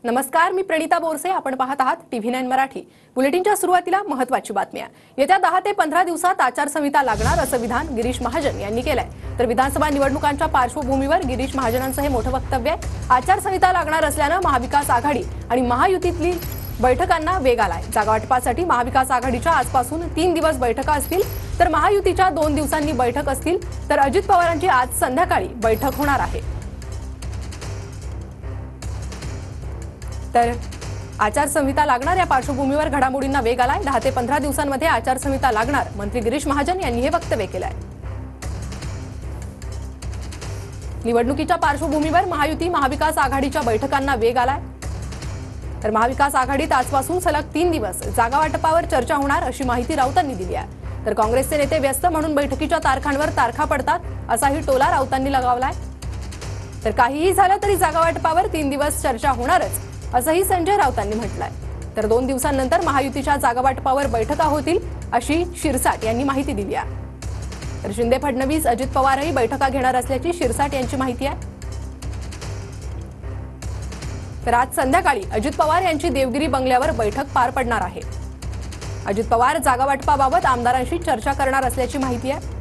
नमस्कार, मी प्रणिता बोरसे. आपण पाहत आहात TV9 मराठी. बुलेटिनच्या सुरुवातीला महत्त्वाची बातमी. येत्या 10 ते 15 दिवसात आचारसंहिता लागणार असं विधान गिरीश महाजन यांनी केलंय. तर विधानसभा निवडणुकांच्या पार्श्वभूमीवर गिरीश महाजनांचं हे मोठं वक्तव्य आहे. आचारसंहिता लागणार असल्यानं महाविकास आघाडी आणि महायुतीतली बैठकांना वेग आलाय. जागा वाटपासाठी महाविकास आघाडीच्या आजपासून 3 दिवस बैठका असतील, तर महायुतीच्या 2 दिवसांनी बैठक असतील. तर अजित पवारांची आज संध्याकाळी बैठक होणार आहे. तर आचारसंहिता लागणार या पार्श्वभूमीवर घडामोडींना वेग आलाय. 10 ते 15 दिवसांमध्ये आचारसंहिता लागणार, मंत्री गिरीश महाजन यांनी हे वक्तव्य केलंय. निवडणुकीच्या पार्श्वभूमीवर महायुती महाविकास आघाडीच्या बैठकांना वेग आलाय. तर महाविकास आघाडीत आजपासून सलग 3 दिवस जागा वाटपावर चर्चा होणार अशी माहिती राऊतांनी दिली आहे. तर काँग्रेसचे नेते व्यस्त म्हणून बैठकीच्या तारखांवर तारखा पडतात असाही टोला राऊतांनी लगावलाय. तर काहीही झालं तरी जागा वाटपावर 3 दिवस चर्चा होणारच असंही संजय राऊतांनी म्हटलंय. तर 2 दिवसांनंतर महायुतीच्या जागा वाटपावर बैठका होतील अशी शिरसाट यांनी माहिती दिली आहे. तर शिंदे, फडणवीस, अजित पवारही बैठका घेणार असल्याची शिरसाट यांची माहिती आहे. तर आज संध्याकाळी अजित पवार यांची देवगिरी बंगल्यावर बैठक पार पडणार आहे. अजित पवार जागा वाटपाबाबत आमदारांशी चर्चा करणार असल्याची माहिती आहे.